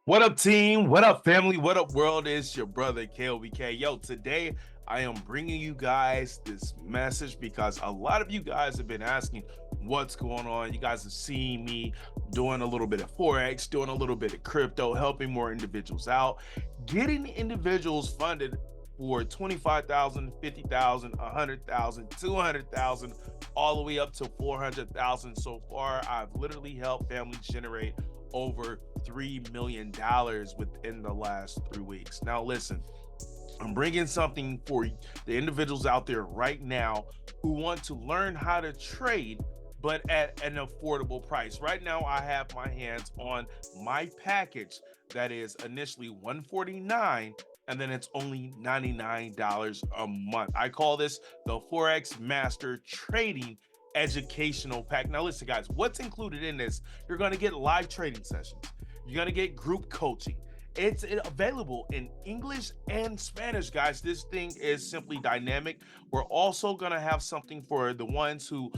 What up, team? What up, family? What up, world? It's your brother KOBK. Yo, today I am bringing you guys this message because a lot of you guys have been asking what's going on. You guys have seen me doing a little bit of Forex, doing a little bit of crypto, helping more individuals out, getting individuals funded for 25,000, 50,000, 100,000, 200,000, all the way up to 400,000 so far. I've literally helped families generate over $3 million within the last 3 weeks. Now, listen, I'm bringing something for the individuals out there right now who want to learn how to trade, but at an affordable price. Right now, I have my hands on my package that is initially $149, and then it's only $99 a month. I call this the Forex Master Trading Educational Pack. Now, listen, guys, what's included in this? You're going to get live trading sessions, you're going to get group coaching. It's available in English and Spanish, guys. This thing is simply dynamic. We're also going to have something for the ones who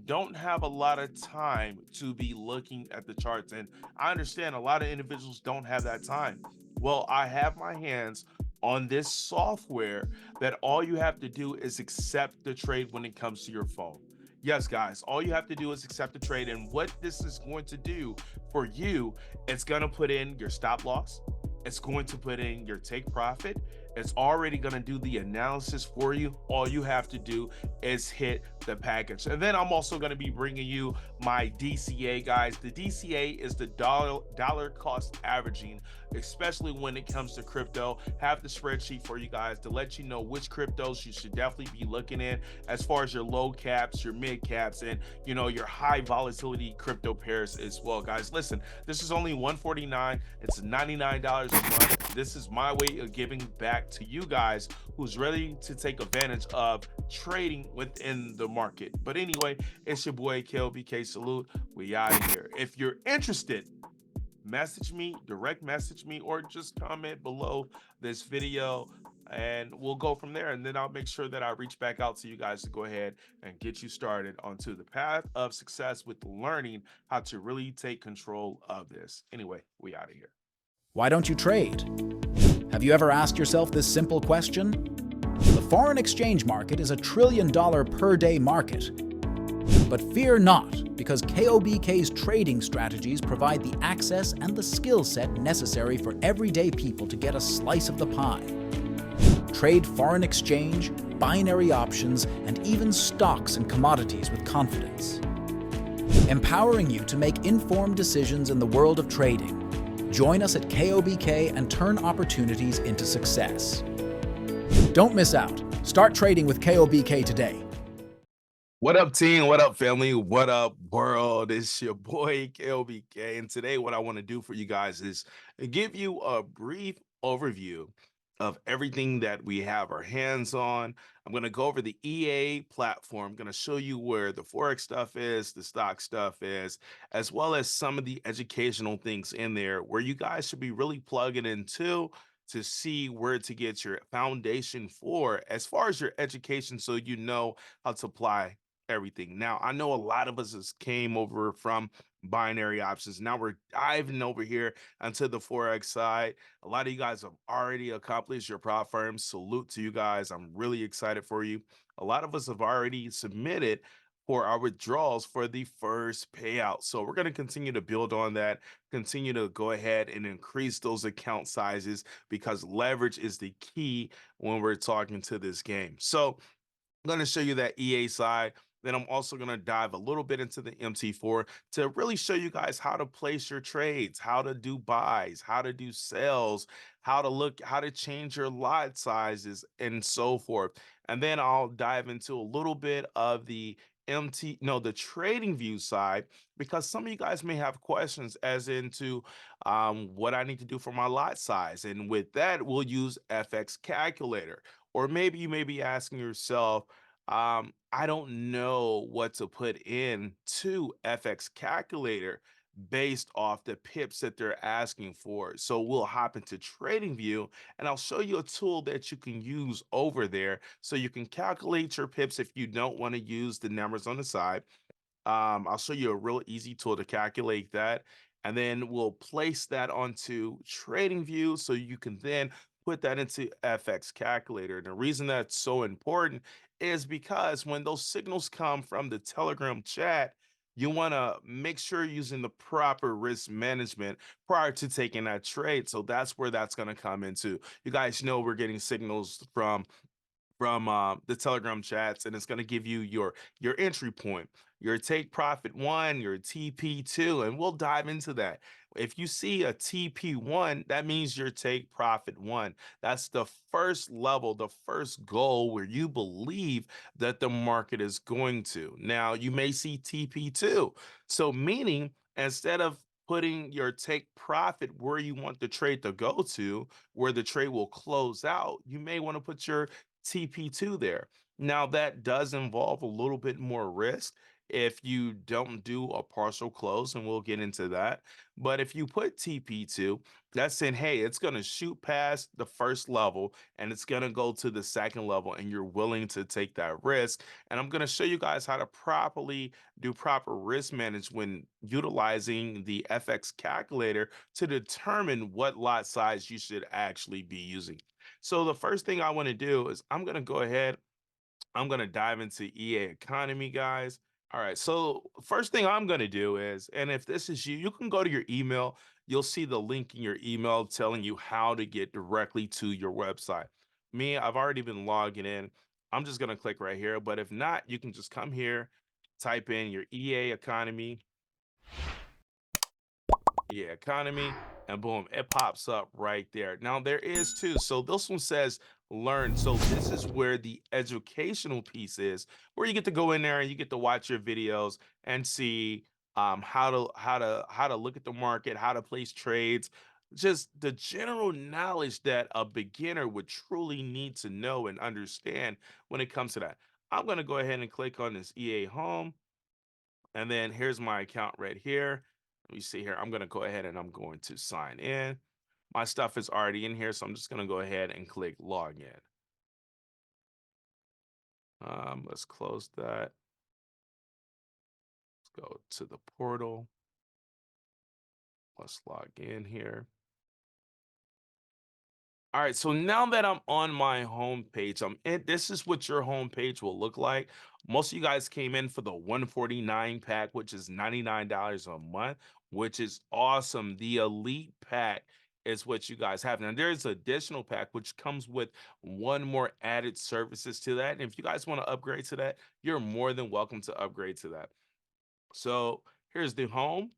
don't have a lot of time to be looking at the charts. And I understand a lot of individuals don't have that time. Well, I have my hands on this software that all you have to do is accept the trade when it comes to your phone. Yes, guys, all you have to do is accept the trade. And what this is going to do for you, it's going to put in your stop loss, it's going to put in your take profit. It's already going to do the analysis for you. All you have to do is hit the package. And then I'm also going to be bringing you my DCA, guys. The DCA is the dollar cost averaging, especially when it comes to crypto. Have the spreadsheet for you guys to let you know which cryptos you should definitely be looking in as far as your low caps, your mid caps, and your high volatility crypto pairs as well, guys. Listen, this is only $149. It's $99 a month. This is my way of giving back to you guys who's ready to take advantage of trading within the market. But anyway, it's your boy KLBK. Salute. We out of here. If you're interested, message me, direct message me, or just comment below this video, and we'll go from there. And then I'll make sure that I reach back out to you guys to go ahead and get you started onto the path of success with learning how to really take control of this. Anyway, we out of here. Why don't you trade? Have you ever asked yourself this simple question? The foreign exchange market is a $1 trillion per day market. But fear not, because KOBK's trading strategies provide the access and the skill set necessary for everyday people to get a slice of the pie. Trade foreign exchange, binary options, and even stocks and commodities with confidence. Empowering you to make informed decisions in the world of trading. Join us at KOBK and turn opportunities into success. Don't miss out. Start trading with KOBK today. What up, team? What up, family? What up, world? It's your boy KLBK. And today, what I want to do for you guys is give you a brief overview of everything that we have our hands on. I'm going to go over the EA platform. I'm going to show you where the Forex stuff is, the stock stuff is, as well as some of the educational things in there where you guys should be really plugging into to see where to get your foundation for as far as your education, so you know how to apply everything. Now, I know a lot of us has came over from binary options. Now we're diving over here onto the Forex side. A lot of you guys have already accomplished your prop firms. Salute to you guys. I'm really excited for you. A lot of us have already submitted for our withdrawals for the first payout. So we're going to continue to build on that, continue to go ahead and increase those account sizes because leverage is the key when we're talking to this game. So I'm going to show you that EA side. Then I'm also going to dive a little bit into the MT4 to really show you guys how to place your trades, how to do buys, how to do sales, how to look, how to change your lot sizes, and so forth. And then I'll dive into a little bit of the the trading view side, because some of you guys may have questions as into what I need to do for my lot size. And with that, we'll use FX calculator. Or maybe you may be asking yourself, I don't know what to put in to FX calculator based off the pips that they're asking for. So we'll hop into TradingView and I'll show you a tool that you can use over there so you can calculate your pips if you don't want to use the numbers on the side. I'll show you a real easy tool to calculate that. and then we'll place that onto TradingView so you can then put that into FX calculator. And the reason that's so important is because when those signals come from the Telegram chat, you want to make sure you're using the proper risk management prior to taking that trade. So that's where that's going to come into. You guys know we're getting signals from the Telegram chats, and it's going to give you your entry point, your take profit one, your TP2, and we'll dive into that. If you see a TP1, that means your take profit one. That's the first level, the first goal where you believe that the market is going to. Now, you may see TP2. So meaning instead of putting your take profit where you want the trade to go to, where the trade will close out, you may want to put your TP2 there. Now, that does involve a little bit more risk if you don't do a partial close, and we'll get into that. But if you put TP2, that's saying, hey, it's going to shoot past the first level and it's going to go to the second level, and you're willing to take that risk. And I'm going to show you guys how to properly do proper risk management when utilizing the FX calculator to determine what lot size you should actually be using. So the first thing I want to do is I'm going to go ahead, I'm going to dive into EA economy, guys. All right. So first thing I'm going to do is, and if this is you, you can go to your email. You'll see the link in your email telling you how to get directly to your website. Me, I've already been logging in. I'm just going to click right here. But if not, you can just come here, type in your EA economy, yeah, economy, and boom, it pops up right there. Now there is two. So this one says learn. So this is where the educational piece is, where you get to go in there and you get to watch your videos and see how to look at the market, how to place trades, just the general knowledge that a beginner would truly need to know and understand when it comes to that. I'm going to go ahead and click on this EA home, and then here's my account right here. Let me see here. I'm going to go ahead and I'm going to sign in. My stuff is already in here, so I'm just going to go ahead and click log in. Let's close that. Let's go to the portal. Let's log in here. All right, so now that I'm on my home page, this is what your home page will look like. Most of you guys came in for the 149 pack, which is $99 a month, which is awesome. The elite pack is what you guys have. Now there's additional pack which comes with one more added services to that. And if you guys want to upgrade to that, you're more than welcome to upgrade to that. So here's the home.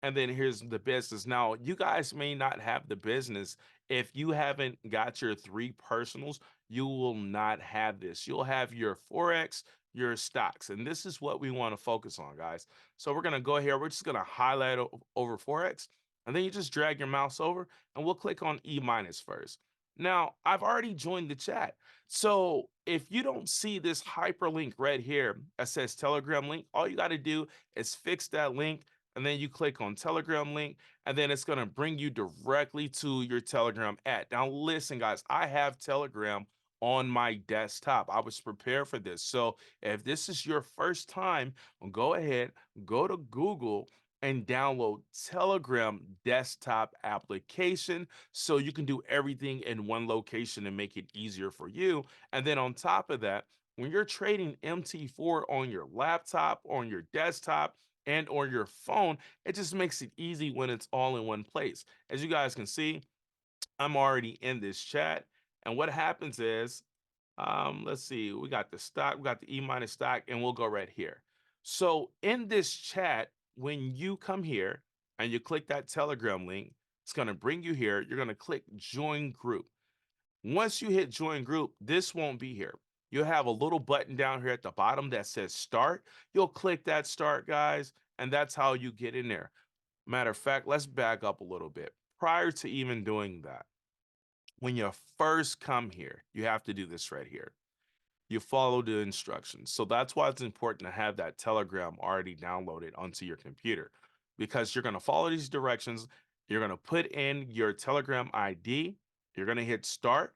And then here's the business. Now, you guys may not have the business. If you haven't got your three personals, you will not have this. You'll have your Forex, your stocks. And this is what we want to focus on, guys. So we're going to go here. We're just going to highlight over Forex. And then you just drag your mouse over and we'll click on E minus first. Now, I've already joined the chat. So if you don't see this hyperlink right here that says Telegram link, all you got to do is fix that link, and then you click on Telegram link, and then it's going to bring you directly to your Telegram ad. Now, listen, guys, I have Telegram on my desktop. I was prepared for this. So if this is your first time, go ahead, go to Google and download Telegram desktop application so you can do everything in one location and make it easier for you. And then on top of that, when you're trading MT4 on your laptop, on your desktop, and or your phone, it just makes it easy when it's all in one place. As you guys can see, I'm already in this chat. And what happens is, let's see, we got the stock, we got the E minus stock, and we'll go right here. So in this chat, when you come here and you click that Telegram link, it's going to bring you here. You're going to click join group. Once you hit join group, this won't be here. You'll have a little button down here at the bottom that says start. You'll click that start, guys, and that's how you get in there. Matter of fact, let's back up a little bit. Prior to even doing that, when you first come here, you have to do this right here. You follow the instructions. So that's why it's important to have that Telegram already downloaded onto your computer, because you're going to follow these directions. You're going to put in your Telegram ID. You're going to hit start,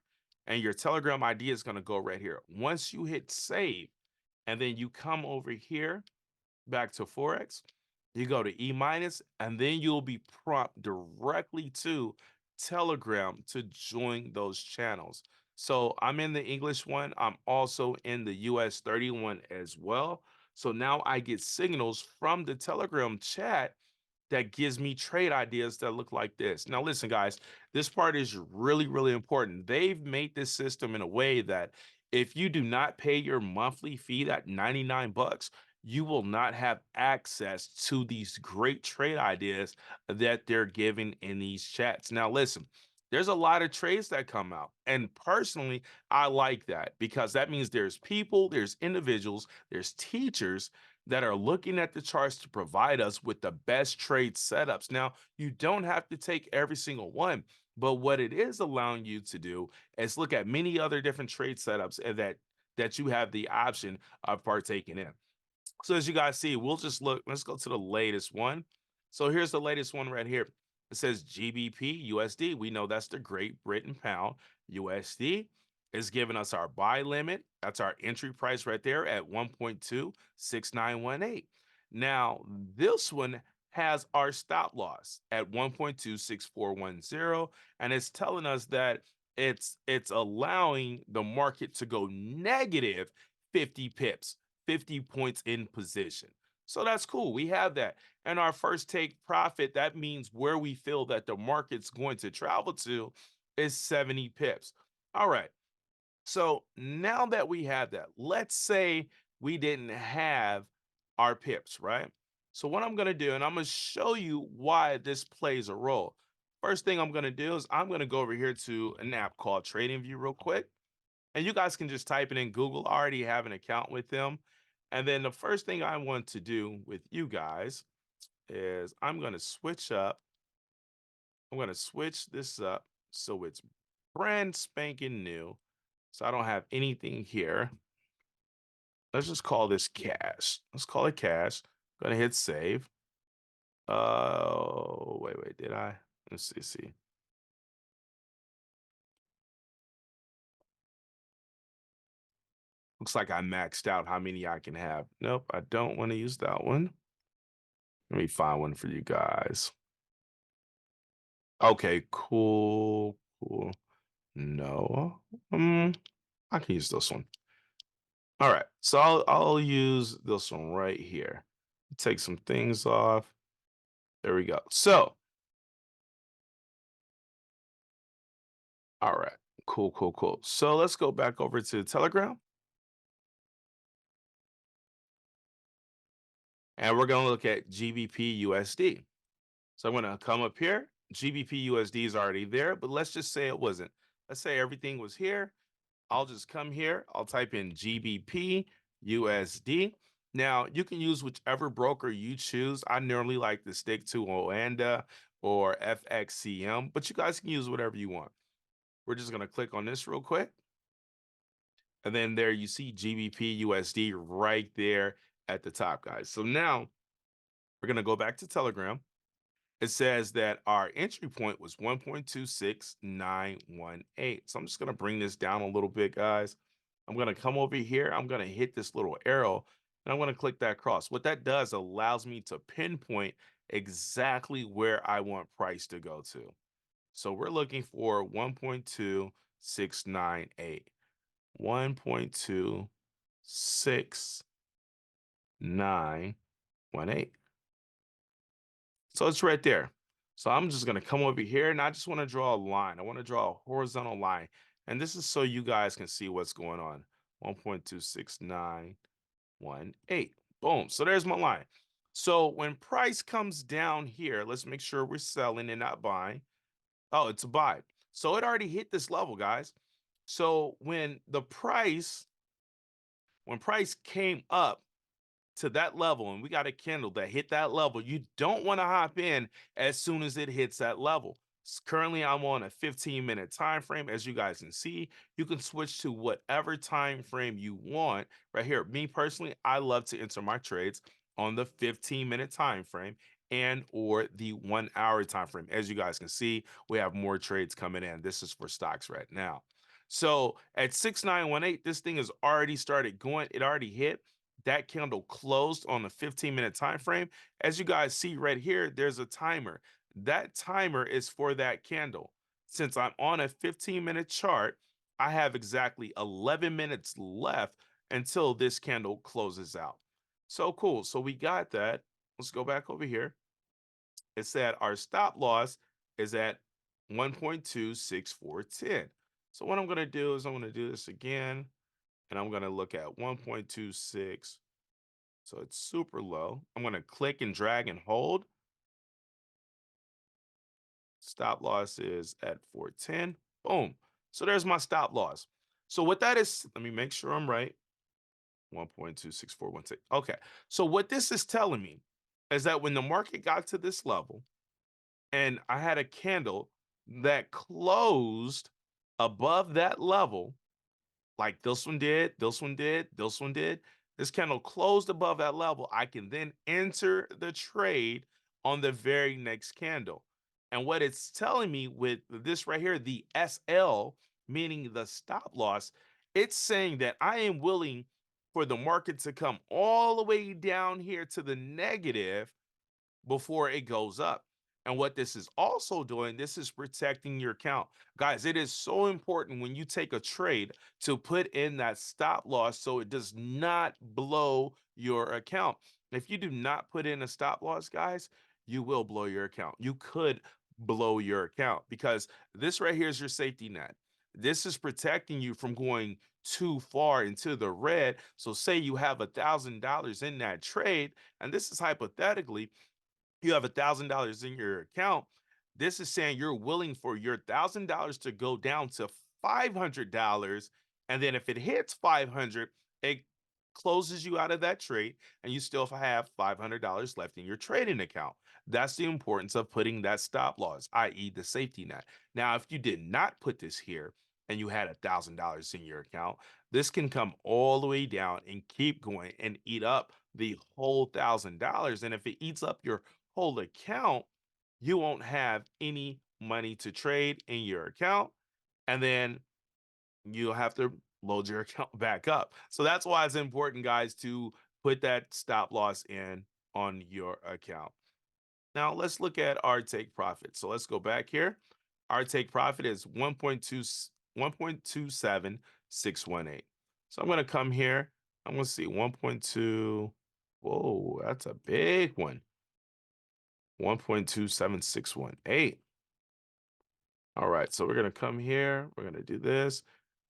and your Telegram ID is going to go right here. Once you hit save, and then you come over here back to Forex, you go to E minus, and then you'll be prompted directly to Telegram to join those channels. So I'm in the English one. I'm also in the US 31 as well. So now I get signals from the Telegram chat that gives me trade ideas that look like this. Now, listen, guys, this part is really, really important. They've made this system in a way that if you do not pay your monthly fee, that 99 bucks, you will not have access to these great trade ideas that they're giving in these chats. Now, listen, there's a lot of trades that come out. And personally, I like that because that means there's people, there's individuals, there's teachers that are looking at the charts to provide us with the best trade setups. Now, you don't have to take every single one, but what it is allowing you to do is look at many other different trade setups and that you have the option of partaking in. So as you guys see, we'll just look, let's go to the latest one. So here's the latest one right here. It says GBP USD. We know that's the Great Britain pound. USD is giving us our buy limit. That's our entry price right there at 1.26918. Now, this one has our stop loss at 1.26410, and it's telling us that it's allowing the market to go negative 50 pips, 50 points in position. So that's cool. We have that. And our first take profit, that means where we feel that the market's going to travel to is 70 pips. All right. So now that we have that, let's say we didn't have our pips, right? So what I'm going to do, and I'm going to show you why this plays a role. First thing I'm going to do is I'm going to go over here to an app called TradingView real quick. And you guys can just type it in Google. I already have an account with them. And then the first thing I want to do with you guys is I'm going to switch up. I'm going to switch this up so it's brand spanking new. So I don't have anything here. Let's just call this cash. Let's call it cash. I'm going to hit save. Oh, wait, did I? Let's see. Looks like I maxed out how many I can have. Nope, I don't want to use that one. Let me find one for you guys. Okay, cool. No, I can use this one. All right, so I'll use this one right here. Take some things off. There we go. So, all right, cool. So let's go back over to Telegram, and we're gonna look at GBP USD. So I'm gonna come up here. GBP USD is already there, but let's just say it wasn't. Let's say everything was here. I'll just come here. I'll type in GBP USD. Now, you can use whichever broker you choose. I normally like to stick to Oanda or FXCM, but you guys can use whatever you want. We're just going to click on this real quick. And then there you see GBP USD right there at the top, guys. So now we're going to go back to Telegram. It says that our entry point was 1.26918. So I'm just going to bring this down a little bit, guys. I'm going to come over here. I'm going to hit this little arrow and I'm going to click that cross. What that does allows me to pinpoint exactly where I want price to go to. So we're looking for 1.2698. 1.26918. So it's right there. So I'm just going to come over here and I just want to draw a line. I want to draw a horizontal line. And this is so you guys can see what's going on. 1.26918. Boom. So there's my line. So when price comes down here, let's make sure we're selling and not buying. Oh, it's a buy. So it already hit this level, guys. So when price came up to that level and we got a candle that hit that level, you don't want to hop in as soon as it hits that level. Currently, I'm on a 15-minute time frame. As you guys can see, you can switch to whatever time frame you want. Right here, me personally, I love to enter my trades on the 15-minute time frame and or the 1 hour time frame. As you guys can see, we have more trades coming in. This is for stocks right now. So at 6918, this thing has already started going. It already hit. that candle closed on a 15-minute time frame. As you guys see right here, there's a timer. That timer is for that candle. Since I'm on a 15-minute chart, I have exactly 11 minutes left until this candle closes out. So cool. So we got that. Let's go back over here. It said our stop loss is at 1.26410. So what I'm going to do is I'm going to do this again, and I'm going to look at 1.26. So it's super low. I'm going to click and drag and hold. Stop loss is at 410. Boom. So there's my stop loss. So what that is, let me make sure I'm right. 1.26416. Okay. So what this is telling me is that when the market got to this level and I had a candle that closed above that level, like this one did, this one did, this one did. This candle closed above that level. I can then enter the trade on the very next candle. And what it's telling me with this right here, the SL, meaning the stop loss, it's saying that I am willing for the market to come all the way down here to the negative before it goes up. And what this is also doing, this is protecting your account. Guys, it is so important when you take a trade to put in that stop loss so it does not blow your account. If you do not put in a stop loss, guys, you will blow your account. You could blow your account because this right here is your safety net. This is protecting you from going too far into the red. So say you have $1,000 in that trade, and this is hypothetically, you have $1,000 in your account. This is saying you're willing for your $1,000 to go down to $500, and then if it hits 500, it closes you out of that trade, and you still have $500 left in your trading account. That's the importance of putting that stop loss, i.e., the safety net. Now, if you did not put this here and you had $1,000 in your account, this can come all the way down and keep going and eat up the whole $1,000. And if it eats up your whole account, you won't have any money to trade in your account. And then you'll have to load your account back up. So that's why it's important, guys, to put that stop loss in on your account. Now let's look at our take profit. So let's go back here. Our take profit is 1.27618. So I'm going to come here. I'm going to see 1.2. Whoa, that's a big one. 1.27618. All right, so we're going to come here. We're going to do this.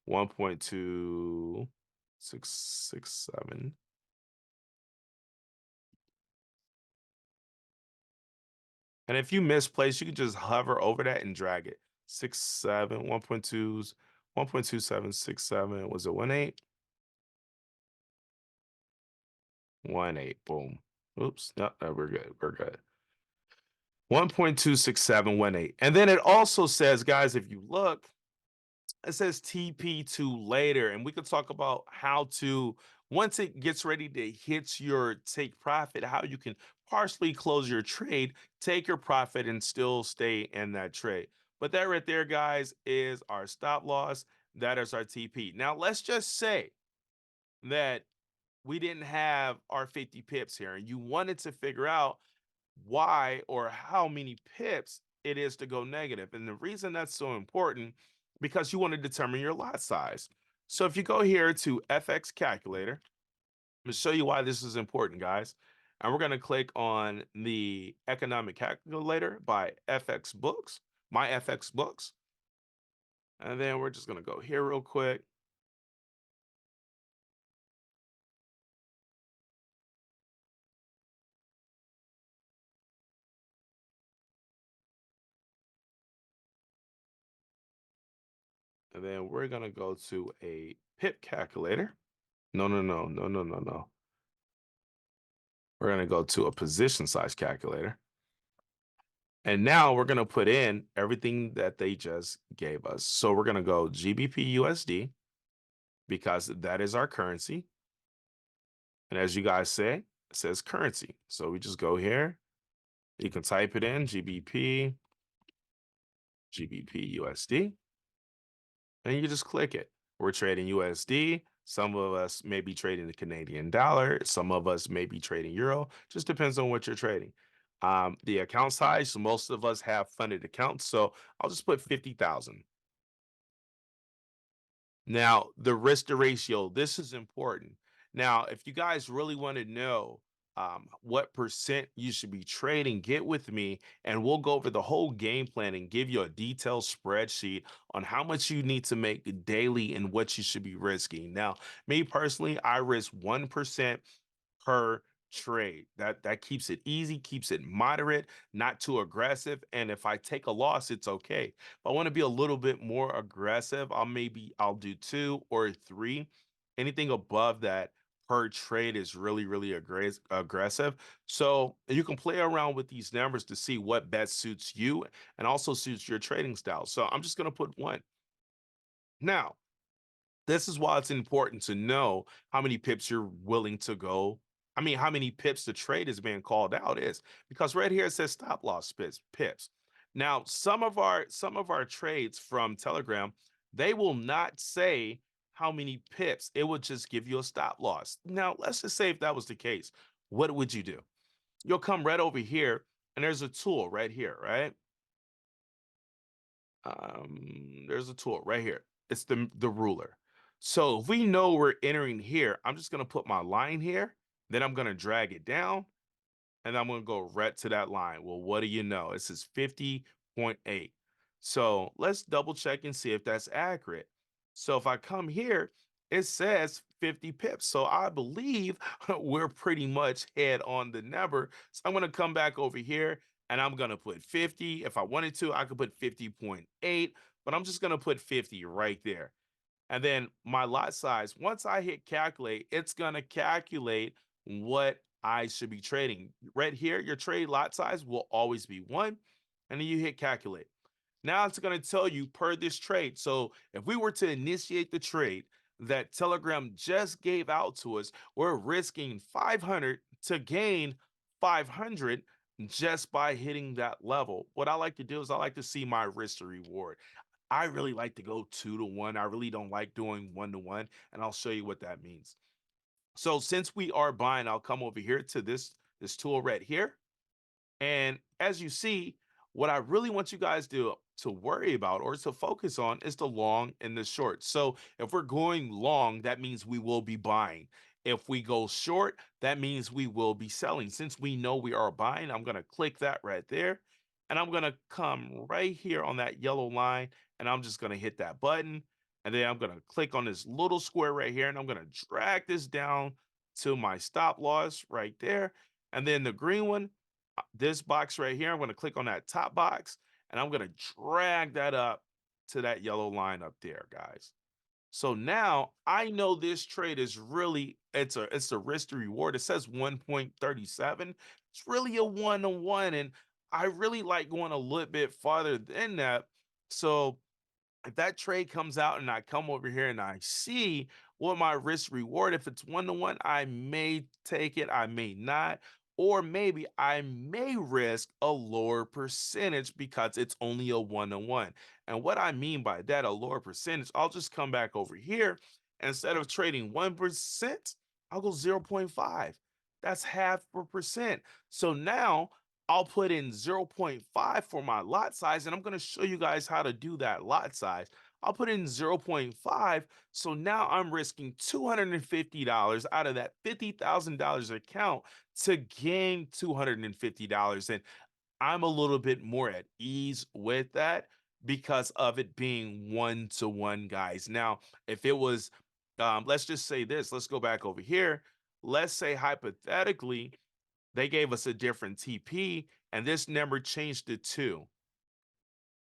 1.2667. And if you misplace, you can just hover over that and drag it. 67, 1.2s, 1.2767. Was it 18? 18. Boom. Oops. No, no, we're good. We're good. 1.26718. And then it also says, guys, if you look, it says TP2 later, and we could talk about how to, once it gets ready to hit your take profit, how you can partially close your trade, take your profit, and still stay in that trade. But that right there, guys, is our stop loss. That is our TP. Now, let's just say that we didn't have our 50 pips here, and you wanted to figure out why or how many pips it is to go negative. And the reason that's so important, because you want to determine your lot size. So if you go here to FX calculator, I'm going to show you why this is important, guys. And we're going to click on the economic calculator by FX books, my FX books. And then we're just going to go here real quick. And then we're going to go to a pip calculator. No. We're going to go to a position size calculator. And now we're going to put in everything that they just gave us. So we're going to go GBP USD because that is our currency. And as you guys say, it says currency. So we just go here. You can type it in GBP USD. And you just click it. We're trading USD. Some of us may be trading the Canadian dollar. Some of us may be trading euro. Just depends on what you're trading. The account size, so most of us have funded accounts. So I'll just put 50,000. Now, the risk to ratio, this is important. Now, if you guys really want to know what percent you should be trading, get with me and we'll go over the whole game plan and give you a detailed spreadsheet on how much you need to make daily and what you should be risking. Now, me personally, I risk 1% per trade. That keeps it easy, keeps it moderate, not too aggressive. And if I take a loss, it's okay. If I want to be a little bit more aggressive, I'll do two or three. Anything above that per trade is really, really aggressive. So you can play around with these numbers to see what best suits you and also suits your trading style. So I'm just gonna put one. Now, this is why it's important to know how many pips you're willing to go. I mean, how many pips the trade is being called out is because right here it says stop loss pips. Now, some of our trades from Telegram, they will not say how many pips. It would just give you a stop loss. Now, let's just say if that was the case, what would you do? You'll come right over here and there's a tool right here, right? There's a tool right here. It's the ruler. So if we know we're entering here, I'm just gonna put my line here, then I'm gonna drag it down, and I'm gonna go right to that line. Well, what do you know? It says 50.8. So let's double check and see if that's accurate. So if I come here, it says 50 pips. So I believe we're pretty much head on the number. So I'm gonna come back over here and I'm gonna put 50. If I wanted to, I could put 50.8, but I'm just gonna put 50 right there. And then my lot size, once I hit calculate, it's gonna calculate what I should be trading. Right here, your trade lot size will always be one. And then you hit calculate. Now it's going to tell you per this trade. So if we were to initiate the trade that Telegram just gave out to us, we're risking 500 to gain 500 just by hitting that level. What I like to do is I like to see my risk to reward. I really like to go 2 to 1. I really don't like doing 1 to 1, and I'll show you what that means. So since we are buying, I'll come over here to this tool right here. And as you see, what I really want you guys to worry about or to focus on is the long and the short. So if we're going long, that means we will be buying. If we go short, that means we will be selling. Since we know we are buying, I'm going to click that right there. And I'm going to come right here on that yellow line and I'm just going to hit that button. And then I'm going to click on this little square right here and I'm going to drag this down to my stop loss right there. And then the green one, this box right here, I'm going to click on that top box and I'm going to drag that up to that yellow line up there, guys. So now I know this trade is really it's a risk to reward. It says 1.37. It's really a 1 to 1 and I really like going a little bit farther than that. So if that trade comes out and I come over here and I see what my risk reward, if it's 1 to 1, I may take it, I may not, or maybe I may risk a lower percentage because it's only a 1 to 1. And what I mean by that, a lower percentage, I'll just come back over here. Instead of trading 1%, I'll go 0.5. That's half a percent. So now I'll put in zero point 0.5 for my lot size, and I'm going to show you guys how to do that lot size. I'll put in zero point 0.5. So now I'm risking $250 out of that $50,000 account to gain $250. And I'm a little bit more at ease with that because of it being 1 to 1, guys. Now, if it was, let's just say this, let's go back over here. Let's say hypothetically, they gave us a different TP and this number changed to 2.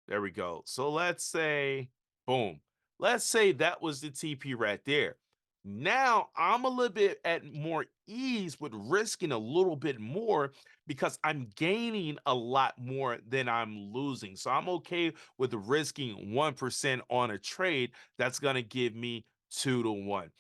There we go. So let's say, boom. Let's say that was the TP right there. Now I'm a little bit at more ease with risking a little bit more because I'm gaining a lot more than I'm losing. So I'm okay with risking 1% on a trade that's going to give me 2 to 1.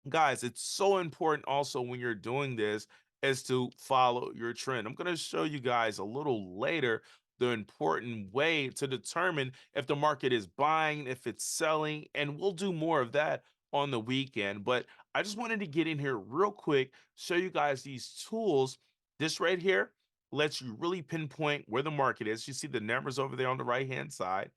Guys, it's so important also when you're doing this is to follow your trend. I'm going to show you guys a little later the important way to determine if the market is buying, if it's selling, and we'll do more of that on the weekend. But I just wanted to get in here real quick, show you guys these tools. This right here lets you really pinpoint where the market is. You see the numbers over there on the right hand side.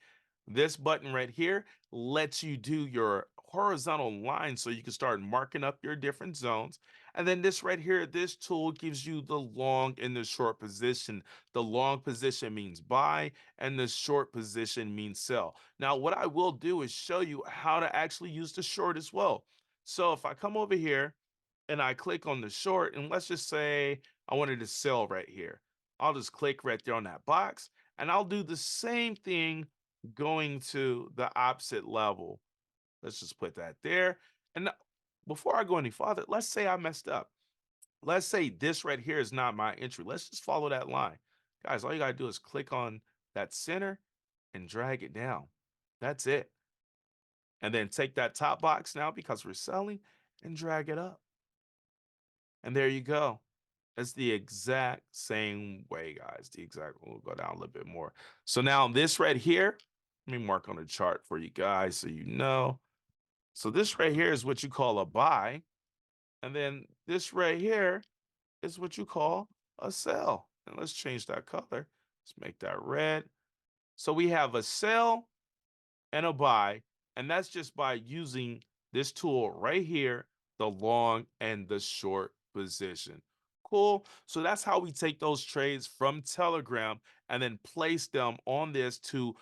This button right here lets you do your horizontal line so you can start marking up your different zones. And then this right here, this tool gives you the long and the short position. The long position means buy, and the short position means sell. Now, what I will do is show you how to actually use the short as well. So if I come over here and I click on the short, and let's just say I wanted to sell right here, I'll just click right there on that box, and I'll do the same thing going to the opposite level. Let's just put that there. And before I go any farther, let's say I messed up. Let's say this right here is not my entry. Let's just follow that line. Guys, all you gotta do is click on that center and drag it down. That's it. And then take that top box now because we're selling and drag it up. And there you go. It's the exact same way, guys. The exact, we'll go down a little bit more. So now this right here, let me mark on the chart for you guys so you know. So this right here is what you call a buy. And then this right here is what you call a sell. And let's change that color. Let's make that red. So we have a sell and a buy, and that's just by using this tool right here, the long and the short position. Cool. So that's how we take those trades from Telegram and then place them on this to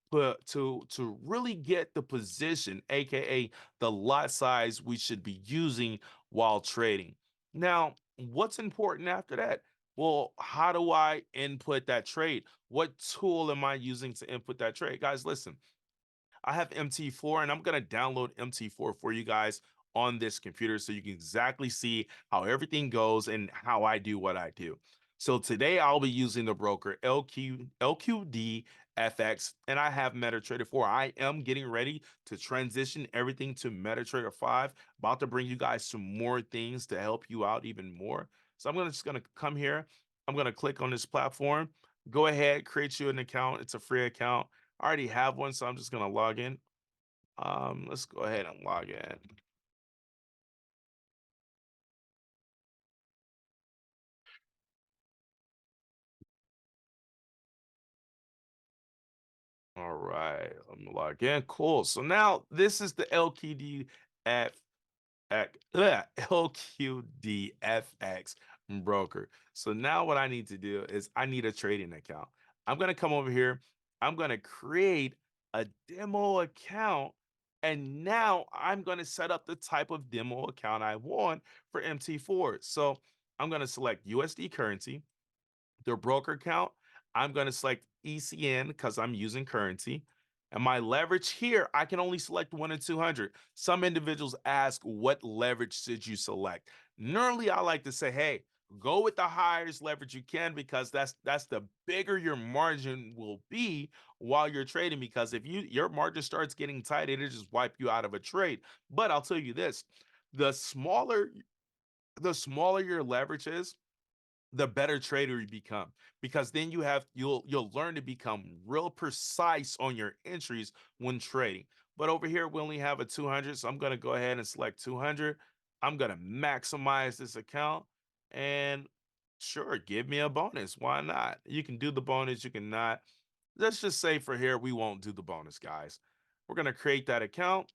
put to really get the position, aka the lot size we should be using while trading. Now, what's important after that? Well, how do I input that trade? What tool am I using to input that trade? Guys, listen, I have MT4 and I'm going to download MT4 for you guys on this computer so you can exactly see how everything goes and how I do what I do. So today I'll be using the broker LQD FX, and I have MetaTrader 4. I am getting ready to transition everything to MetaTrader 5. About to bring you guys some more things to help you out even more. So just gonna come here. I'm gonna click on this platform. Go ahead, create you an account. It's a free account. I already have one, so I'm just gonna log in. Let's go ahead and log in. All right, I'm gonna log in. Cool. So now this is the LQDFX broker. So now what I need to do is I need a trading account. I'm gonna come over here. I'm gonna create a demo account, and now I'm gonna set up the type of demo account I want for MT4. So I'm gonna select USD currency, their broker count. I'm going to select ECN because I'm using currency. And my leverage here, I can only select 1 in 200. Some individuals ask, what leverage should you select? Normally, I like to say, hey, go with the highest leverage you can because that's the bigger your margin will be while you're trading. Because if your margin starts getting tight, it'll just wipe you out of a trade. But I'll tell you this: the smaller the smaller your leverage is, the better trader you become, because then you'll learn to become real precise on your entries when trading. But over here we only have a 200, so I'm going to go ahead and select 200. I'm going to maximize this account, and sure, give me a bonus. Why not? You can do the bonus, you can not. Let's just say for here we won't do the bonus, guys. We're going to create that account.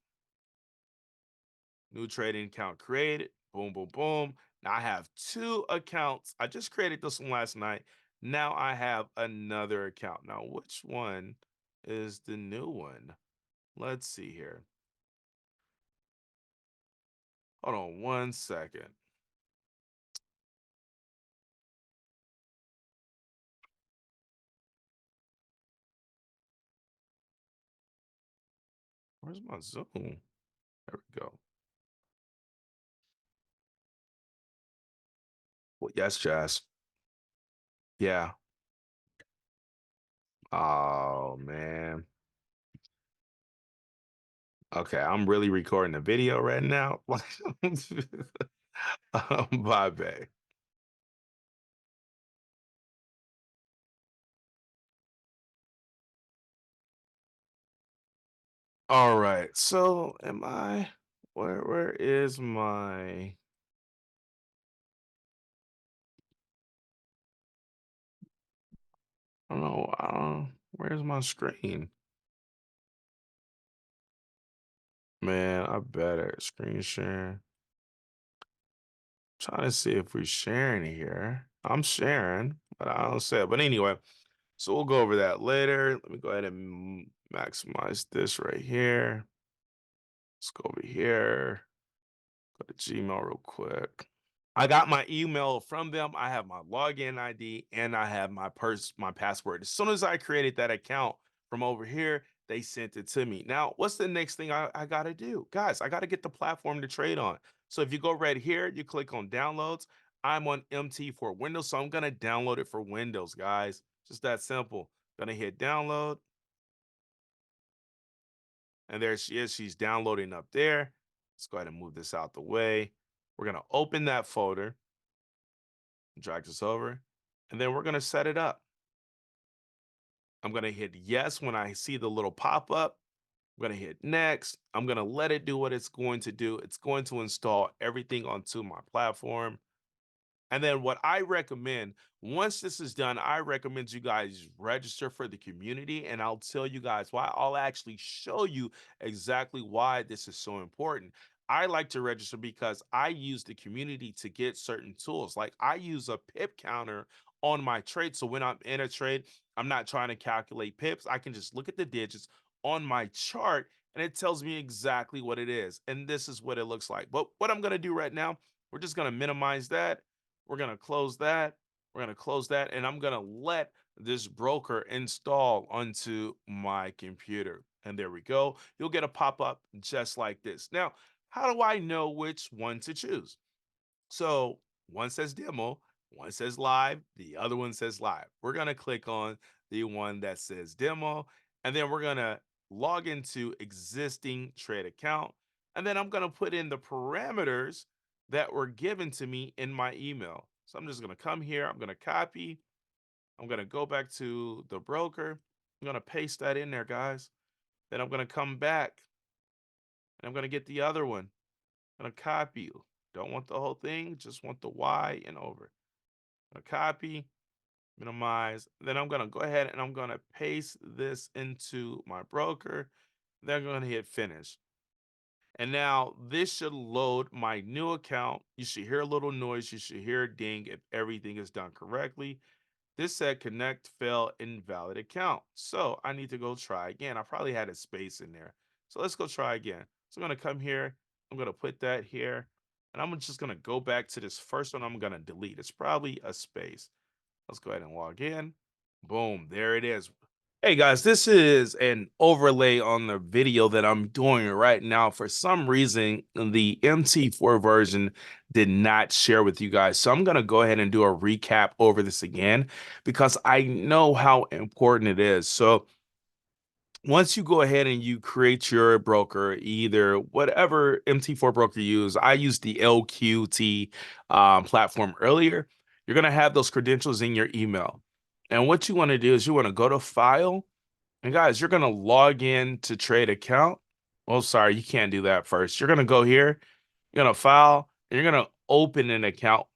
New trading account created. Boom, boom, boom. Now I have two accounts. I just created this one last night. Now I have another account. Now, which one is the new one? Let's see here. Hold on 1 second. Where's my Zoom? There we go. Well, yes, Jazz. Yeah. Oh, man. Okay, I'm really recording a video right now. Bye, babe. All right. So am I? Where is my I don't know, where's my screen? Man, I better screen sharing. Trying to see if we're sharing here. I'm sharing, but I don't say it. But anyway, so we'll go over that later. Let me go ahead and maximize this right here. Let's go over here. Go to Gmail real quick. I got my email from them. I have my login ID and I have my password. As soon as I created that account from over here, they sent it to me. Now, what's the next thing I gotta do? Guys, I gotta get the platform to trade on. So if you go right here, you click on downloads. I'm on MT4 Windows, so I'm gonna download it for Windows, guys. Just that simple. Gonna hit download, and there she is. She's downloading up there. Let's go ahead and move this out the way. We're gonna open that folder. Drag this over, and then we're going to set it up. I'm going to hit yes when I see the little pop up. I'm going to hit next. I'm going to let it do what it's going to do. It's going to install everything onto my platform. And then what I recommend, once this is done, I recommend you guys register for the community, and I'll tell you guys why. I'll actually show you exactly why this is so important. I like to register because I use the community to get certain tools. Like I use a pip counter on my trade. So when I'm in a trade, I'm not trying to calculate pips. I can just look at the digits on my chart and it tells me exactly what it is. And this is what it looks like. But what I'm going to do right now, we're just going to minimize that. We're going to close that. We're going to close that. And I'm going to let this broker install onto my computer. And there we go. You'll get a pop-up just like this. Now, how do I know which one to choose? So one says demo, one says live, the other one says live. We're going to click on the one that says demo, and then we're going to log into existing trade account. And then I'm going to put in the parameters that were given to me in my email. So I'm just going to come here. I'm going to copy. I'm going to go back to the broker. I'm going to paste that in there, guys. Then I'm going to come back and I'm going to get the other one. I'm going to copy. Don't want the whole thing, just want the Y and over. I'm gonna copy, minimize. Then I'm gonna go ahead and I'm gonna paste this into my broker. Then I'm gonna hit finish. And now this should load my new account. You should hear a little noise. You should hear a ding if everything is done correctly. This said connect fail invalid account. So I need to go try again. I probably had a space in there. So let's go try again. So I'm going to come here. I'm going to put that here. And I'm just going to go back to this first one. I'm going to delete. It's probably a space. Let's go ahead and log in. Boom. There it is. Hey guys, this is an overlay on the video that I'm doing right now. For some reason, the MT4 version did not share with you guys. So I'm going to go ahead and do a recap over this again because I know how important it is. So once you go ahead and you create your broker, either whatever MT4 broker you use, I used the LQT platform earlier. You're going to have those credentials in your email. And what you want to do is you want to go to file, and guys, you're gonna log in to trade account. Oh, sorry, you can't do that first. You're gonna go here, you're gonna file, and you're gonna open an account.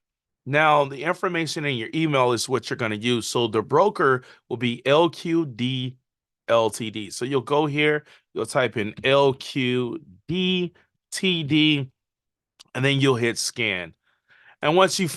Now, the information in your email is what you're gonna use. So the broker will be LQD LTD. So you'll go here, you'll type in LQD TD, and then you'll hit scan. And once you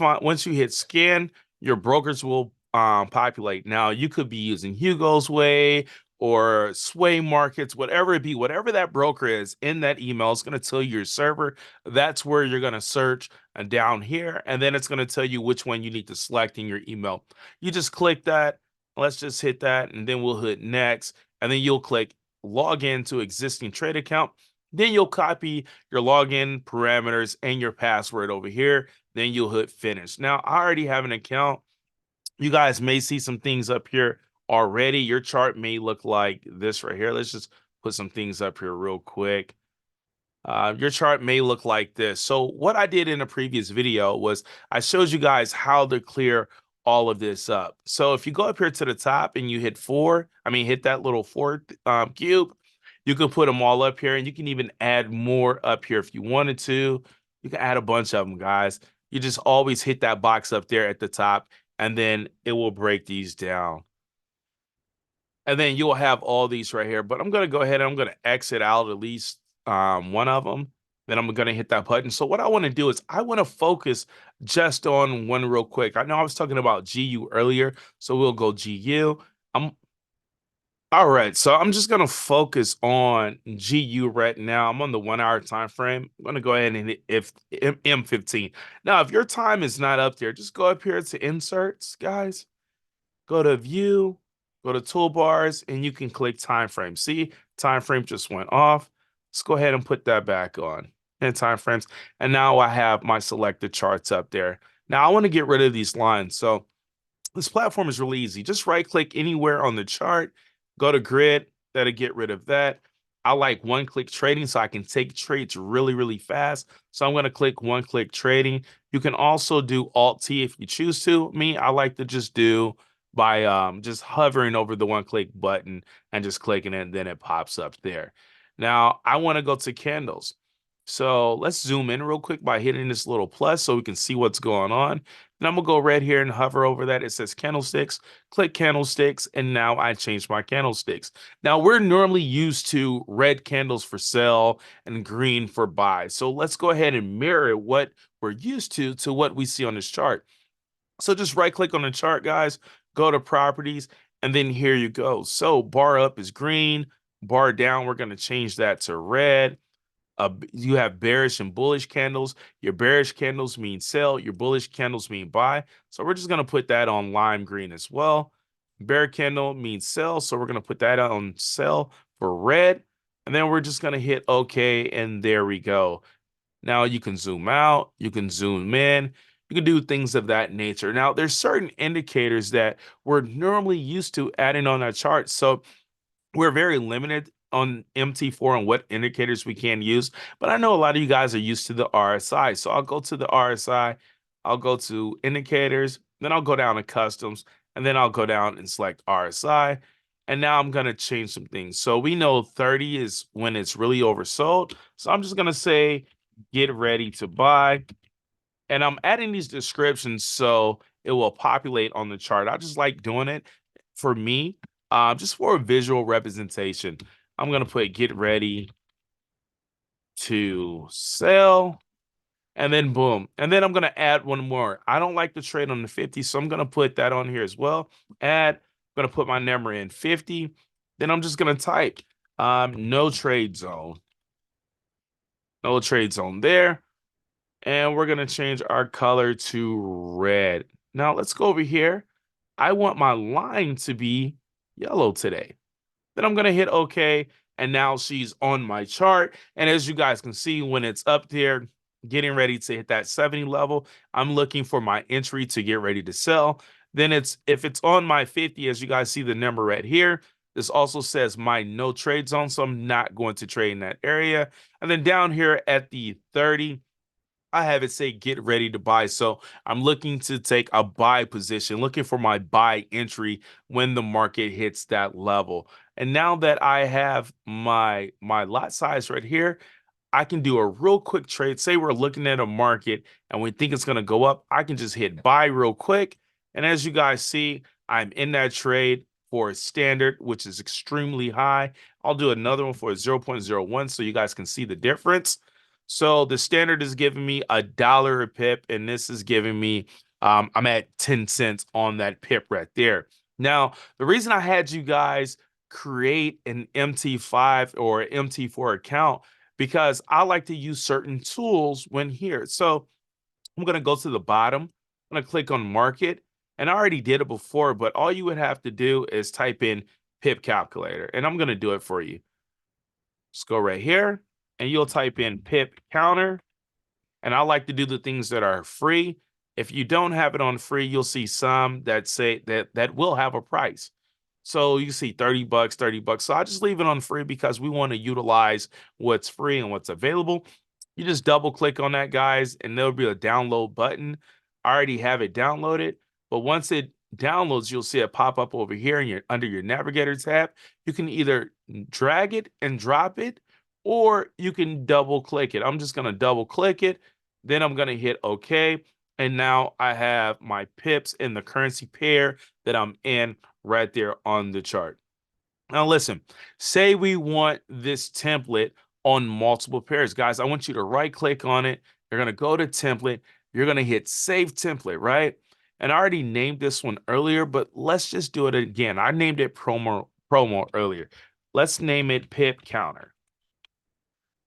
hit scan, your brokers will populate. Now you could be using Hugo's Way or Sway Markets, whatever it be, whatever that broker is in that email is going to tell you your server. That's where you're going to search down here, and then it's going to tell you which one you need to select in your email. You just click that. Let's just hit that, and then we'll hit next, and then you'll click log in to existing trade account. Then you'll copy your login parameters and your password over here. Then you'll hit finish. Now, I already have an account. You guys may see some things up here already. Your chart may look like this right here. Let's just put some things up here real quick. Your chart may look like this. So what I did in a previous video was I showed you guys how to clear all of this up. So if you go up here to the top and you hit hit that little four cube, You can put them all up here, and you can even add more up here if you wanted to. You can add a bunch of them, guys. You just always hit that box up there at the top, and then it will break these down. And then you'll have all these right here. But I'm going to go ahead and I'm going to exit out at least one of them. Then I'm going to hit that button. So what I want to do is I want to focus just on one real quick. I know I was talking about GU earlier, so we'll go GU. I'm all right. So I'm just going to focus on GU right now. I'm on the 1 hour time frame. I'm going to go ahead and hit if M15. Now, if your time is not up there, just go up here to inserts, guys. Go to view, go to toolbars, and you can click time frame. See, time frame just went off. Let's go ahead and put that back on and time frames. And now I have my selected charts up there. Now I want to get rid of these lines. So this platform is really easy. Just right click anywhere on the chart, go to grid, that'll get rid of that. I like one-click trading so I can take trades really, really fast. So I'm going to click one-click trading. You can also do Alt-T if you choose to. Me, I like to just do by just hovering over the one-click button and just clicking it, and then it pops up there. Now, I want to go to candles. So let's zoom in real quick by hitting this little plus so we can see what's going on. Then I'm gonna go right here and hover over that. It says candlesticks, click candlesticks, and now I change my candlesticks. Now we're normally used to red candles for sell and green for buy. So let's go ahead and mirror what we're used to what we see on this chart. So just right click on the chart, guys, go to properties, and then here you go. So bar up is green, bar down, we're gonna change that to red. You have bearish and bullish candles. Your bearish candles mean sell. Your bullish candles mean buy. So we're just going to put that on lime green as well. Bear candle means sell. So we're going to put that on sell for red. And then we're just going to hit OK. And there we go. Now you can zoom out. You can zoom in. You can do things of that nature. Now, there's certain indicators that we're normally used to adding on our chart. So we're very limited on MT4 on what indicators we can use, but I know a lot of you guys are used to the RSI. So I'll go to the RSI, I'll go to indicators, then I'll go down to customs, and then I'll go down and select RSI. And now I'm going to change some things. So we know 30 is when it's really oversold. So I'm just going to say, get ready to buy. And I'm adding these descriptions so it will populate on the chart. I just like doing it for me, just for a visual representation. I'm going to put get ready to sell, and then boom. And then I'm going to add one more. I don't like to trade on the 50, so I'm going to put that on here as well. Add, I'm going to put my number in 50. Then I'm just going to type no trade zone. No trade zone there. And we're going to change our color to red. Now let's go over here. I want my line to be yellow today. Then I'm going to hit OK. And now she's on my chart. And as you guys can see, when it's up there, getting ready to hit that 70 level, I'm looking for my entry to get ready to sell. Then if it's on my 50, as you guys see the number right here, this also says my no trade zone. So I'm not going to trade in that area. And then down here at the 30, I have it say get ready to buy. So I'm looking to take a buy position, looking for my buy entry when the market hits that level. And now that I have my lot size right here, I can do a real quick trade. Say we're looking at a market and we think it's going to go up. I can just hit buy real quick. And as you guys see, I'm in that trade for a standard, which is extremely high. I'll do another one for a 0.01 so you guys can see the difference. So the standard is giving me $1 a pip, and this is giving me, I'm at 10 cents on that pip right there. Now, the reason I had you guys create an MT5 or MT4 account, because I like to use certain tools when here. So I'm going to go to the bottom. I'm going to click on market, and I already did it before, but all you would have to do is type in pip calculator, and I'm going to do it for you. Just go right here, and you'll type in Pip Counter. And I like to do the things that are free. If you don't have it on free, you'll see some that say that will have a price. So you see 30 bucks, 30 bucks. So I just leave it on free because we want to utilize what's free and what's available. You just double click on that, guys, and there'll be a download button. I already have it downloaded, but once it downloads, you'll see it pop up over here in under your navigator tab. You can either drag it and drop it, or you can double click it. I'm just going to double click it. Then I'm going to hit OK. And now I have my pips in the currency pair that I'm in right there on the chart. Now, listen, say we want this template on multiple pairs. Guys, I want you to right click on it. You're going to go to template. You're going to hit save template, right? And I already named this one earlier, but let's just do it again. I named it promo earlier. Let's name it Pip Counter.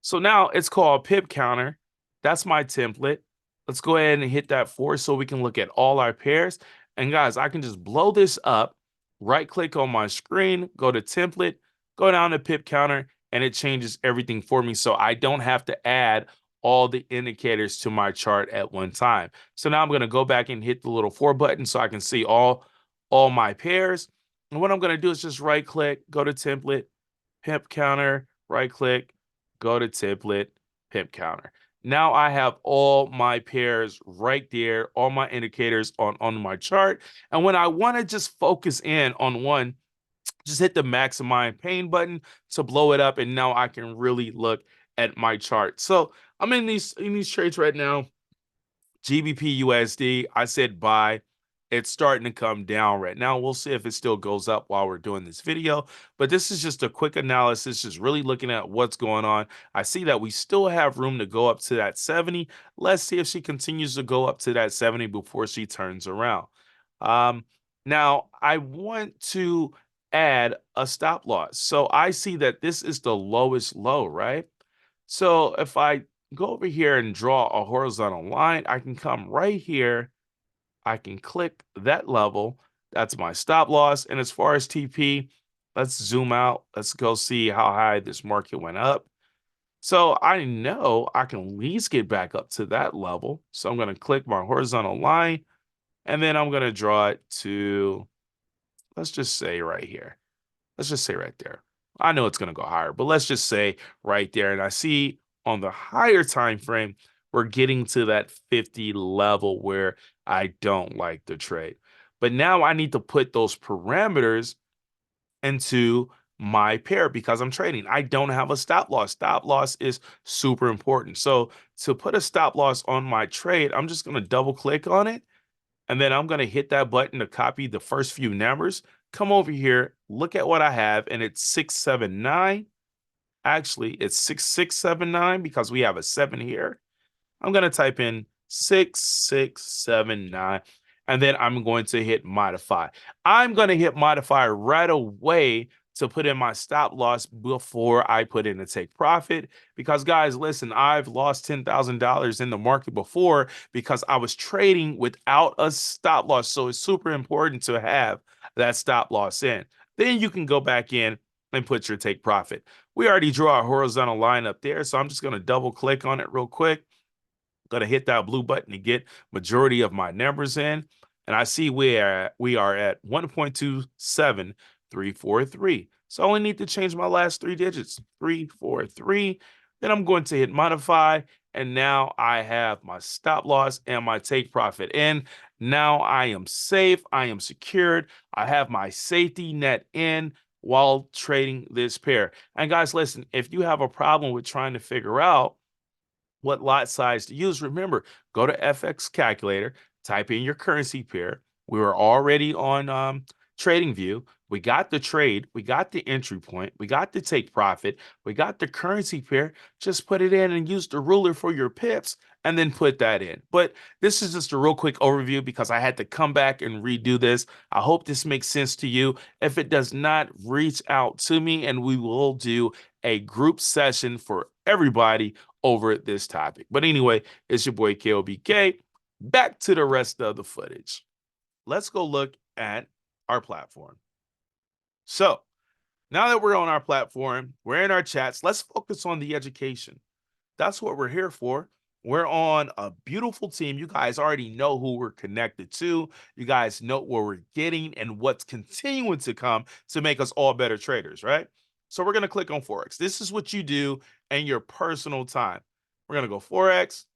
So now it's called Pip Counter. That's my template. Let's go ahead and hit that 4 so we can look at all our pairs. And guys, I can just blow this up, right click on my screen, go to template, go down to Pip Counter, and it changes everything for me. So I don't have to add all the indicators to my chart at one time. So now I'm going to go back and hit the little 4 button so I can see all my pairs. And what I'm going to do is just right click, go to template, Pip Counter, right click, go to template, Pip Counter. Now I have all my pairs right there, all my indicators on my chart. And when I want to just focus in on one, just hit the maximize pane button to blow it up. And now I can really look at my chart. So I'm in these trades right now. GBP USD, I said buy. It's starting to come down right now. We'll see if it still goes up while we're doing this video. But this is just a quick analysis, just really looking at what's going on. I see that we still have room to go up to that 70. Let's see if she continues to go up to that 70 before she turns around. Now, I want to add a stop loss. So I see that this is the lowest low, right? So if I go over here and draw a horizontal line, I can come right here. I can click that level. That's my stop loss. And as far as TP, let's zoom out. Let's go see how high this market went up. So I know I can at least get back up to that level. So I'm going to click my horizontal line, and then I'm going to draw it to, let's just say right here. Let's just say right there. I know it's going to go higher, but let's just say right there. And I see on the higher time frame, we're getting to that 50 level where I don't like the trade. But now I need to put those parameters into my pair because I'm trading. I don't have a stop loss. Stop loss is super important. So to put a stop loss on my trade, I'm just going to double click on it. And then I'm going to hit that button to copy the first few numbers. Come over here, look at what I have, and it's 679. Actually, it's 6679 because we have a 7 here. I'm going to type in 6679, and then I'm going to hit modify. I'm going to hit modify right away to put in my stop loss before I put in a take profit. Because guys, listen, I've lost $10,000 in the market before because I was trading without a stop loss. So it's super important to have that stop loss in. Then you can go back in and put your take profit. We already drew our horizontal line up there, so I'm just going to double click on it real quick. Going to hit that blue button to get majority of my numbers in. And I see we are at 1.27343. So I only need to change my last 3 digits, 343. Then I'm going to hit modify. And now I have my stop loss and my take profit in. Now I am safe. I am secured. I have my safety net in while trading this pair. And guys, listen, if you have a problem with trying to figure out what lot size to use, remember, go to FX calculator, type in your currency pair. We were already on trading view. We got the trade, we got the entry point, we got the take profit, we got the currency pair. Just put it in and use the ruler for your pips and then put that in. But this is just a real quick overview because I had to come back and redo this. I hope this makes sense to you. If it does not, reach out to me and we will do a group session for everybody over this topic. But anyway, it's your boy KOBK. Back to the rest of the footage. Let's go look at our platform. So now that we're on our platform, we're in our chats, let's focus on the education. That's what we're here for. We're on a beautiful team. You guys already know who we're connected to. You guys know what we're getting and what's continuing to come to make us all better traders, right? So we're going to click on Forex. This is what you do in your personal time. We're going to go Forex,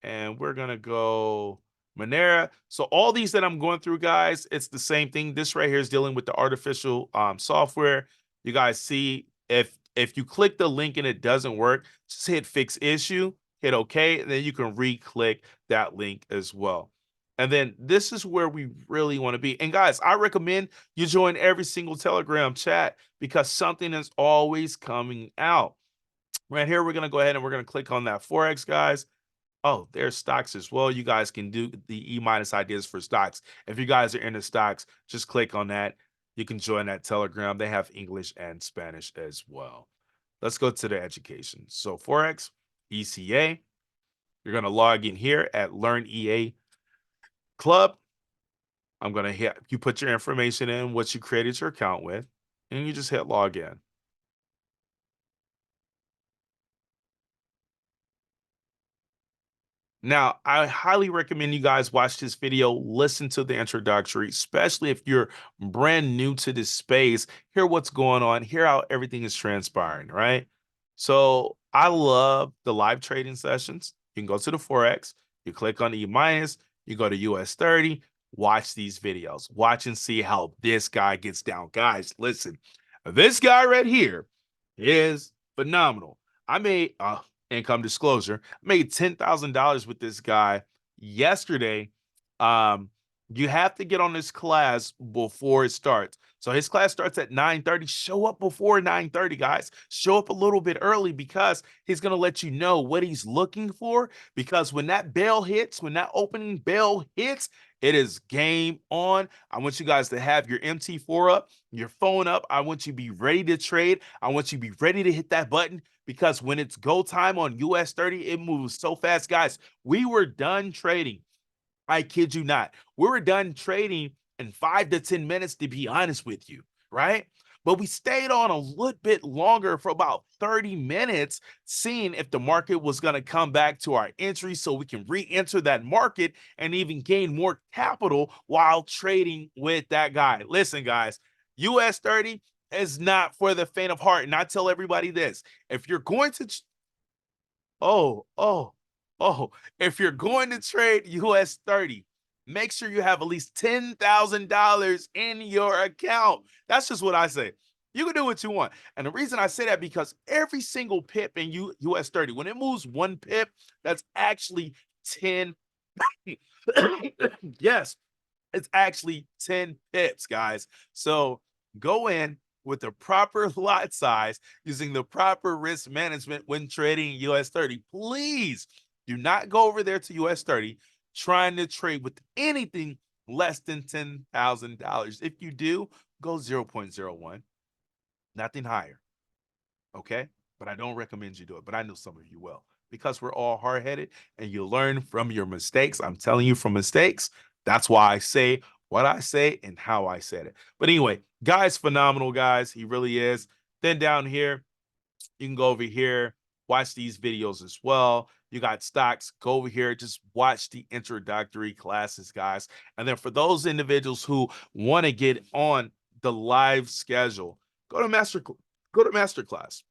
and we're going to go Monera. So all these that I'm going through, guys, it's the same thing. This right here is dealing with the artificial software. You guys see if you click the link and it doesn't work, just hit fix issue, hit OK, and then you can re-click that link as well. And then this is where we really want to be. And guys, I recommend you join every single Telegram chat because something is always coming out. Right here, we're going to go ahead and we're going to click on that Forex, guys. Oh, there's stocks as well. You guys can do the E minus ideas for stocks. If you guys are into stocks, just click on that. You can join that Telegram. They have English and Spanish as well. Let's go to the education. So Forex, ECA. You're going to log in here at Learn EA Club. I'm going to hit, you put your information in, what you created your account with, and you just hit log in. Now, I highly recommend you guys watch this video, listen to the introductory, especially if you're brand new to this space, hear what's going on, hear how everything is transpiring, right? So I love the live trading sessions. You can go to the Forex, you click on E minus, you go to US 30, watch these videos, watch and see how this guy gets down. Guys, listen, this guy right here is phenomenal. I made income disclosure. I made $10,000 with this guy yesterday. You have to get on this class before it starts. So his class starts at 9:30. Show up before 9:30, guys. Show up a little bit early because he's going to let you know what he's looking for. Because when that bell hits, when that opening bell hits, it is game on. I want you guys to have your MT4 up, your phone up. I want you to be ready to trade. I want you to be ready to hit that button because when it's go time on US 30, it moves so fast. Guys, we were done trading. I kid you not. We were done trading in 5 to 10 minutes, to be honest with you, right? But we stayed on a little bit longer for about 30 minutes, seeing if the market was going to come back to our entry so we can re-enter that market and even gain more capital while trading with that guy. Listen, guys, US 30 is not for the faint of heart. And I tell everybody this, if you're going to Oh, oh, oh. If you're going to trade US 30, make sure you have at least $10,000 in your account. That's just what I say. You can do what you want. And the reason I say that because every single pip in US 30, when it moves one pip, that's actually 10. Yes, it's actually 10 pips, guys. So go in with the proper lot size using the proper risk management when trading US 30. Please do not go over there to US 30 trying to trade with anything less than $10,000. If you do, go 0.01, nothing higher. Okay. But I don't recommend you do it. But I know some of you will because we're all hard headed and you learn from your mistakes. I'm telling you from mistakes. That's why I say what I say and how I said it. But anyway, guy's phenomenal, guys. He really is. Then down here, you can go over here, watch these videos as well. You got stocks, go over here, just watch the introductory classes, guys. And then for those individuals who want to get on the live schedule, go to masterclass.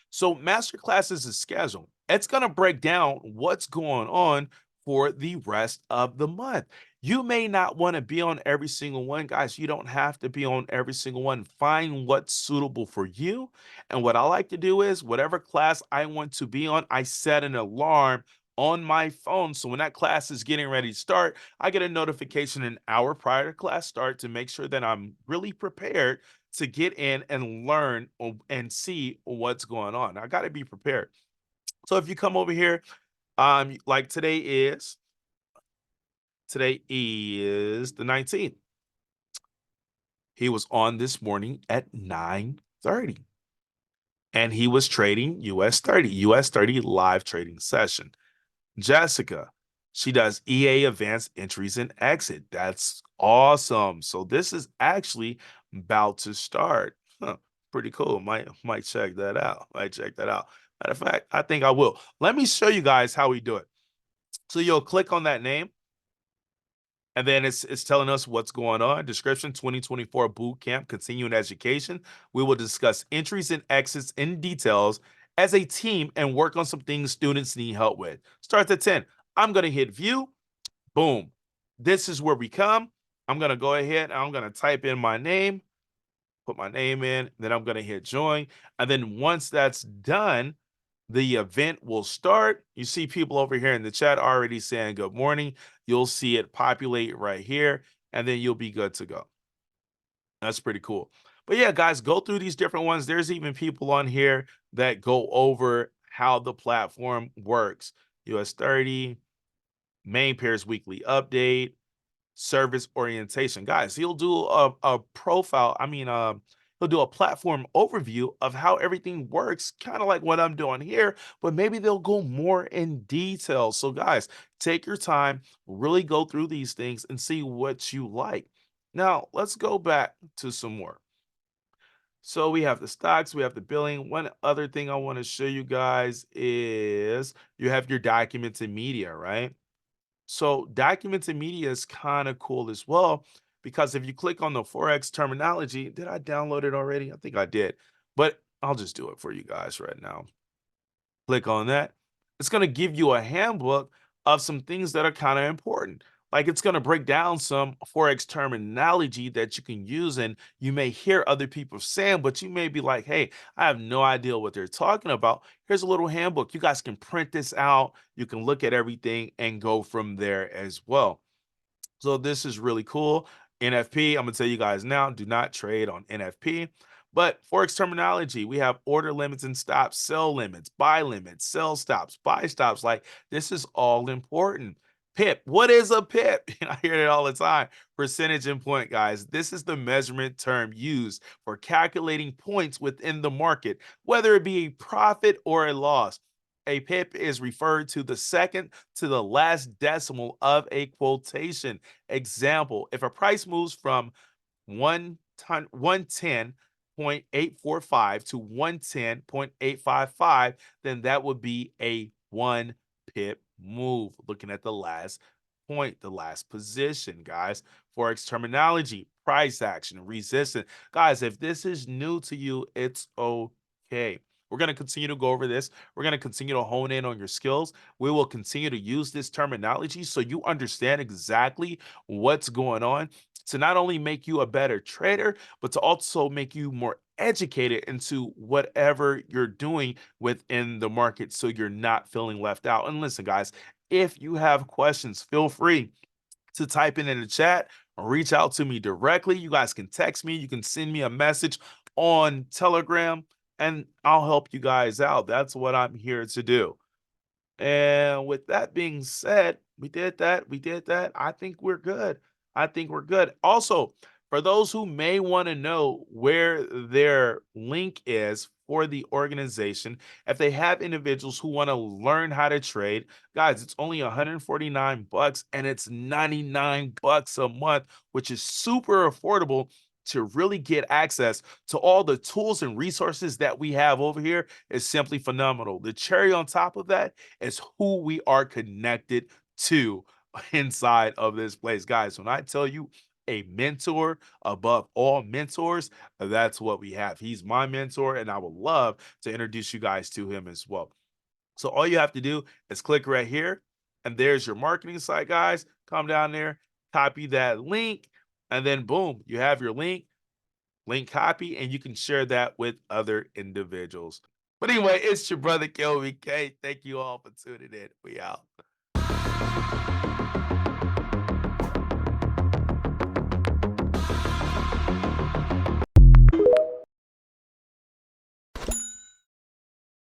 So masterclass is a schedule. It's going to break down what's going on for the rest of the month. You may not want to be on every single one, guys. You don't have to be on every single one. Find what's suitable for you. And what I like to do is whatever class I want to be on, I set an alarm on my phone. So when that class is getting ready to start, I get a notification an hour prior to class start to make sure that I'm really prepared to get in and learn and see what's going on. I got to be prepared. So if you come over here, like today is the 19th. He was on this morning at 9:30 and he was trading US 30 live trading session. Jessica, she does EA advanced entries and exit. That's awesome. So this is actually about to start. Huh, pretty cool. Might check that out. Might check that out. Matter of fact, I think I will. Let me show you guys how we do it. So you'll click on that name, and then it's telling us what's going on. Description 2024 boot camp continuing education. We will discuss entries and exits in details as a team and work on some things students need help with. Starts at 10. I'm going to hit view. Boom. This is where we come. I'm going to go ahead and I'm going to type in my name, put my name in, then I'm going to hit join. And then once that's done, the event will start. You see people over here in the chat already saying good morning. You'll see it populate right here, and then you'll be good to go. That's pretty cool. But yeah, guys, go through these different ones. There's even people on here that go over how the platform works. US 30, main pairs weekly update, service orientation. Guys, he'll do a profile. He'll do a platform overview of how everything works, kind of like what I'm doing here, but maybe they'll go more in detail. So, guys, take your time, really go through these things and see what you like. Now, let's go back to some more. So we have the stocks, we have the billing. One other thing I want to show you guys is you have your documents and media, right? So documents and media is kind of cool as well because if you click on the Forex terminology, did I download it already? I think I did, but I'll just do it for you guys right now. Click on that. It's going to give you a handbook of some things that are kind of important. Like it's going to break down some Forex terminology that you can use and you may hear other people saying, but you may be like, hey, I have no idea what they're talking about. Here's a little handbook. You guys can print this out. You can look at everything and go from there as well. So this is really cool. NFP, I'm gonna tell you guys now, do not trade on NFP. But Forex terminology, we have order limits and stops, sell limits, buy limits, sell stops, buy stops. Like this is all important. Pip, what is a pip? I hear it all the time. Percentage and point, guys. This is the measurement term used for calculating points within the market, whether it be a profit or a loss. A pip is referred to the second to the last decimal of a quotation. Example, if a price moves from 110.845 to 110.855, then that would be a 1 pip move. Looking at the last point, the last position, guys. Forex terminology, price action, resistance. Guys, if this is new to you, it's okay. We're going to continue to go over this. We're going to continue to hone in on your skills. We will continue to use this terminology so you understand exactly what's going on to not only make you a better trader, but to also make you more educated into whatever you're doing within the market so you're not feeling left out. And listen, guys, if you have questions, feel free to type in the chat or reach out to me directly. You guys can text me, you can send me a message on Telegram, and I'll help you guys out. That's what I'm here to do. And with that being said, we did that. We did that. I think we're good. I think we're good. Also, for those who may want to know where their link is for the organization, if they have individuals who want to learn how to trade, guys, it's only 149 bucks and it's 99 bucks a month, which is super affordable to really get access to all the tools and resources that we have over here is simply phenomenal. The cherry on top of that is who we are connected to inside of this place. Guys, when I tell you a mentor above all mentors, that's what we have. He's my mentor, and I would love to introduce you guys to him as well. So all you have to do is click right here, and there's your marketing site, guys. Come down there, copy that link, and then boom, you have your link copy, and you can share that with other individuals. But anyway, it's your brother KLVK. Thank you all for tuning in. We out.